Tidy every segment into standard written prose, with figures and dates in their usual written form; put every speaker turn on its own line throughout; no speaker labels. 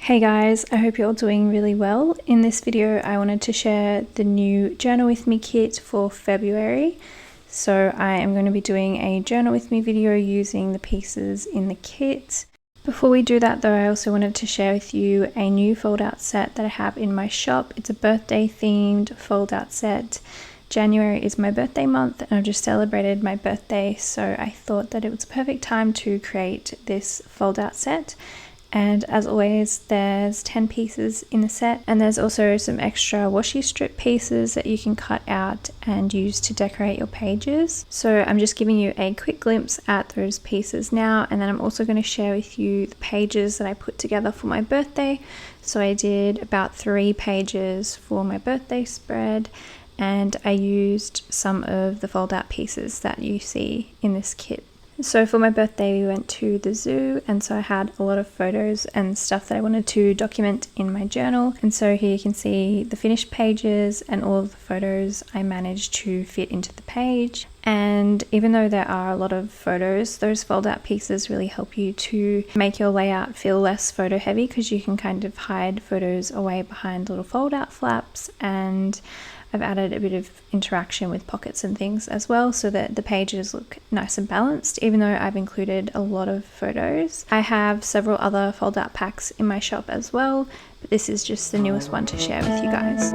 Hey guys, I hope you're all doing really well. In this video I wanted to share the new Journal With Me kit for February. So I am going to be doing a Journal With Me video using the pieces in the kit. Before we do that though, I also wanted to share with you a new fold out set that I have in my shop. It's a birthday themed fold out set. January is my birthday month and I've just celebrated my birthday, so I thought that it was a perfect time to create this fold out set. And as always, there's 10 pieces in the set, and there's also some extra washi strip pieces that you can cut out and use to decorate your pages. So I'm just giving you a quick glimpse at those pieces now, and then I'm also going to share with you the pages that I put together for my birthday. So I did about 3 pages for my birthday spread, and I used some of the fold out pieces that you see in this kit. So for my birthday we went to the zoo, and so I had a lot of photos and stuff that I wanted to document in my journal. And so here you can see the finished pages and all of the photos I managed to fit into the page. And even though there are a lot of photos, those fold out pieces really help you to make your layout feel less photo heavy, because you can kind of hide photos away behind little fold out flaps, and I've added a bit of interaction with pockets and things as well, so that the pages look nice and balanced, even though I've included a lot of photos. I have several other fold out packs in my shop as well, but this is just the newest one to share with you guys.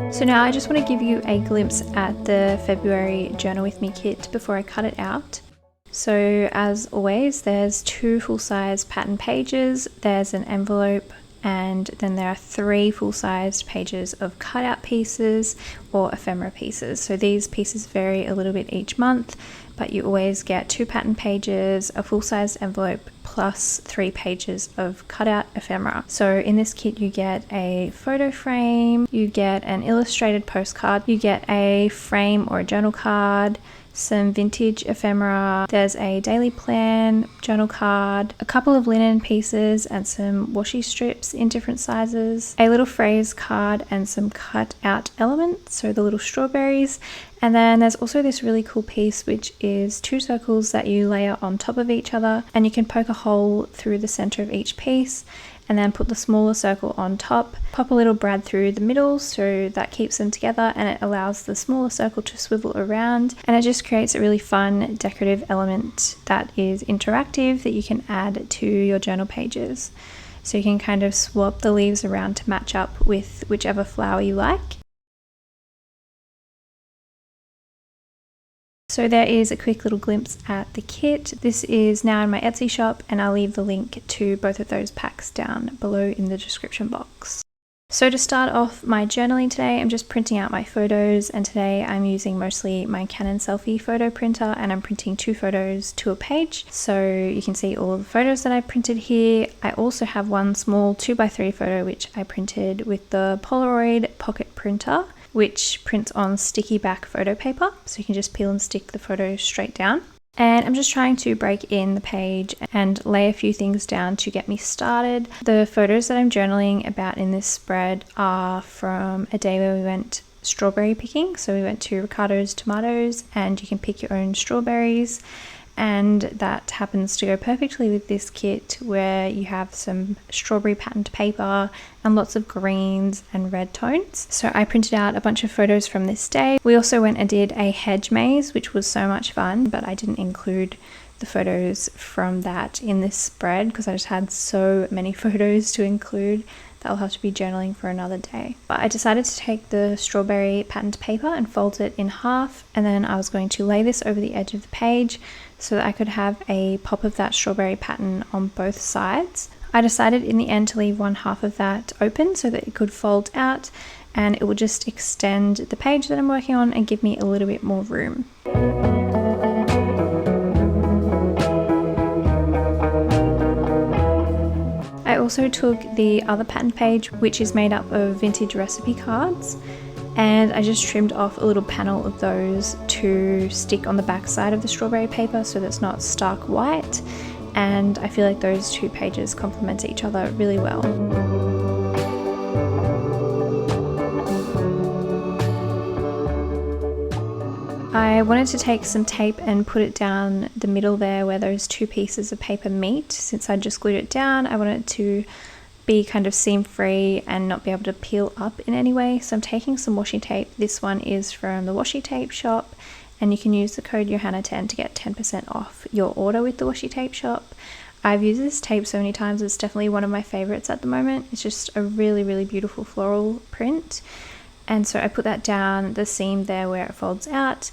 So now I just want to give you a glimpse at the February Journal With Me kit before I cut it out. So as always, there's 2 full-size pattern pages, there's an envelope, and then there are 3 full-sized pages of cutout pieces or ephemera pieces. So these pieces vary a little bit each month, but you always get 2 pattern pages, a full-sized envelope, plus 3 pages of cutout ephemera. So in this kit you get a photo frame, you get an illustrated postcard, you get a frame or a journal card, some vintage ephemera, there's a daily plan, journal card, a couple of linen pieces and some washi strips in different sizes, a little phrase card and some cut out elements, so the little strawberries. And then there's also this really cool piece which is 2 circles that you layer on top of each other, and you can poke a hole through the center of each piece and then put the smaller circle on top, pop a little brad through the middle so that keeps them together, and it allows the smaller circle to swivel around, and it just creates a really fun decorative element that is interactive that you can add to your journal pages. So you can kind of swap the leaves around to match up with whichever flower you like. So there is a quick little glimpse at the kit. This is now in my Etsy shop, and I'll leave the link to both of those packs down below in the description box. So to start off my journaling today, I'm just printing out my photos, and today I'm using mostly my Canon selfie photo printer, and I'm printing 2 photos to a page. So you can see all of the photos that I printed here. I also have one small 2x3 photo which I printed with the Polaroid pocket printer, which prints on sticky back photo paper, so you can just peel and stick the photo straight down. And I'm just trying to break in the page and lay a few things down to get me started. The photos that I'm journaling about in this spread are from a day where we went strawberry picking. So we went to Ricardo's Tomatoes, and you can pick your own strawberries. And that happens to go perfectly with this kit, where you have some strawberry patterned paper and lots of greens and red tones. So I printed out a bunch of photos from this day. We also went and did a hedge maze, which was so much fun, but I didn't include the photos from that in this spread because I just had so many photos to include that I'll have to be journaling for another day. But I decided to take the strawberry patterned paper and fold it in half, and then I was going to lay this over the edge of the page so that I could have a pop of that strawberry pattern on both sides. I decided in the end to leave one half of that open so that it could fold out, and it would just extend the page that I'm working on and give me a little bit more room. also took the other pattern page, which is made up of vintage recipe cards, and I just trimmed off a little panel of those to stick on the back side of the strawberry paper so that it's not stark white, and I feel like those two pages complement each other really well. I wanted to take some tape and put it down the middle there where those two pieces of paper meet. Since I just glued it down, I wanted it to be kind of seam free and not be able to peel up in any way. So I'm taking some washi tape. This one is from the washi tape shop, and you can use the code johanna10 to get 10% off your order with the washi tape shop. I've used this tape so many times, it's definitely one of my favorites at the moment. It's just a really, really beautiful floral print. And so I put that down the seam there where it folds out.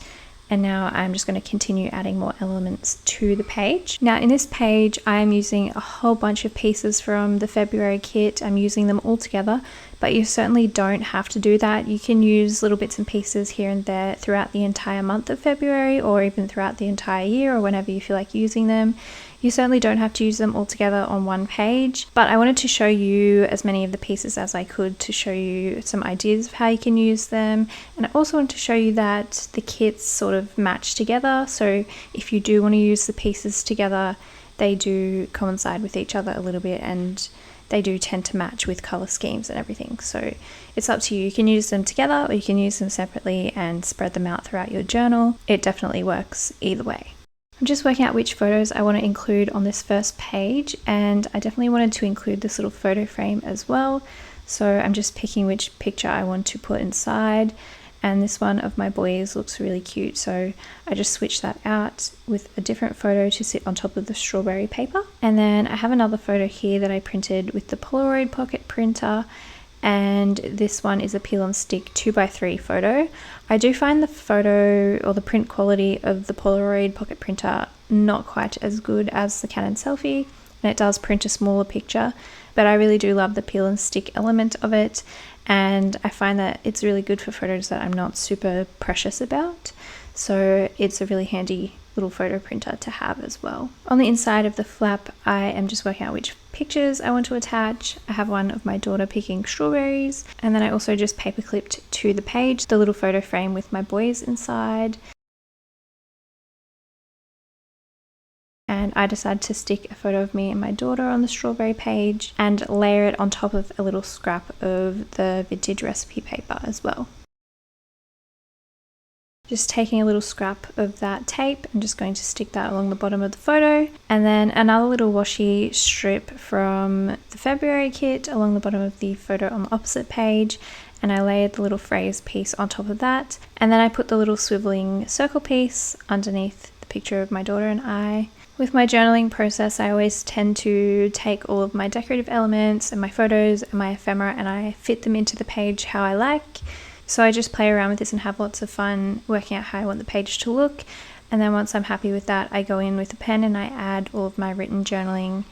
And now I'm just going to continue adding more elements to the page. Now in this page, I'm using a whole bunch of pieces from the February kit. I'm using them all together, but you certainly don't have to do that. You can use little bits and pieces here and there throughout the entire month of February, or even throughout the entire year, or whenever you feel like using them. You certainly don't have to use them all together on one page, but I wanted to show you as many of the pieces as I could to show you some ideas of how you can use them. And I also wanted to show you that the kits sort of match together. So if you do want to use the pieces together, they do coincide with each other a little bit, and they do tend to match with color schemes and everything. So it's up to you. You can use them together or you can use them separately and spread them out throughout your journal. It definitely works either way. I'm just working out which photos I want to include on this first page, and I definitely wanted to include this little photo frame as well. So I'm just picking which picture I want to put inside, and this one of my boys looks really cute, so I just switched that out with a different photo to sit on top of the strawberry paper. And then I have another photo here that I printed with the Polaroid pocket printer, and this one is a peel and stick 2x3 photo. I do find the photo or the print quality of the Polaroid pocket printer not quite as good as the Canon selfie, and it does print a smaller picture, but I really do love the peel and stick element of it, and I find that it's really good for photos that I'm not super precious about. So it's a really handy little photo printer to have as well. On the inside of the flap, I am just working out which pictures I want to attach. I have one of my daughter picking strawberries, and then I also just paper clipped to the page the little photo frame with my boys inside. And I decided to stick a photo of me and my daughter on the strawberry page and layer it on top of a little scrap of the vintage recipe paper as well. Just taking a little scrap of that tape, I'm just going to stick that along the bottom of the photo, and then another little washi strip from the February kit along the bottom of the photo on the opposite page, and I layered the little phrase piece on top of that, and then I put the little swiveling circle piece underneath the picture of my daughter and I. With my journaling process, I always tend to take all of my decorative elements and my photos and my ephemera and I fit them into the page how I like. So I just play around with this and have lots of fun working out how I want the page to look. And then once I'm happy with that, I go in with a pen and I add all of my written journaling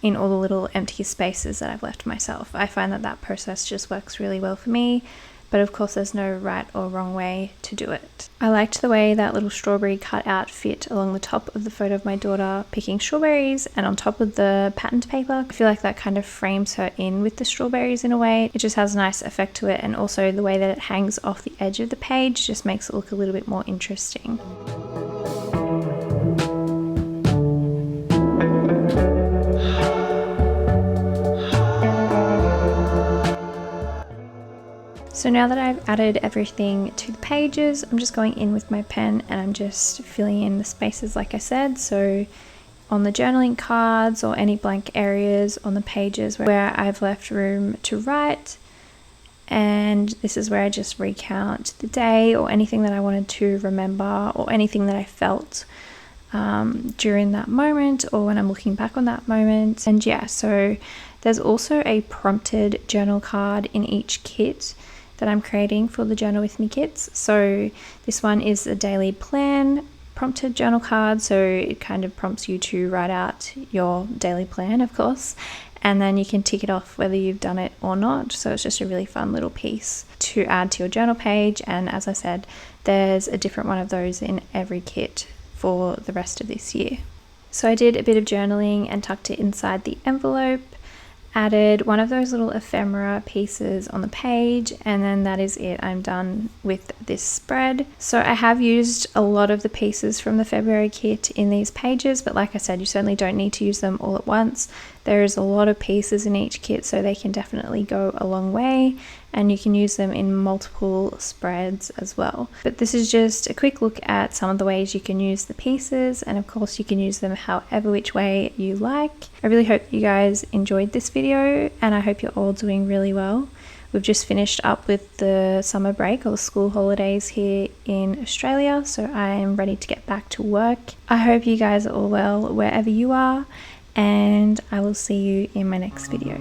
in all the little empty spaces that I've left myself. I find that that process just works really well for me. But of course there's no right or wrong way to do it. I liked the way that little strawberry cutout fit along the top of the photo of my daughter picking strawberries and on top of the patterned paper. I feel like that kind of frames her in with the strawberries in a way. It just has a nice effect to it, and also the way that it hangs off the edge of the page just makes it look a little bit more interesting. So now that I've added everything to the pages, I'm just going in with my pen and I'm just filling in the spaces like I said. So on the journaling cards or any blank areas on the pages where I've left room to write. And this is where I just recount the day or anything that I wanted to remember or anything that I felt during that moment or when I'm looking back on that moment. And yeah, so there's also a prompted journal card in each kit that I'm creating for the Journal With Me kits. So this one is a daily plan prompted journal card, so it kind of prompts you to write out your daily plan, of course, and then you can tick it off whether you've done it or not. So it's just a really fun little piece to add to your journal page, and as I said, there's a different one of those in every kit for the rest of this year. So I did a bit of journaling and tucked it inside the envelope. added one of those little ephemera pieces on the page, and then that is it. I'm done with this spread. So I have used a lot of the pieces from the February kit in these pages, but like I said, you certainly don't need to use them all at once. There is a lot of pieces in each kit, so they can definitely go a long way, and you can use them in multiple spreads as well. But this is just a quick look at some of the ways you can use the pieces, and of course you can use them however which way you like. I really hope you guys enjoyed this video, and I hope you're all doing really well. We've just finished up with the summer break or the school holidays here in Australia, so I am ready to get back to work. I hope you guys are all well wherever you are, and I will see you in my next video.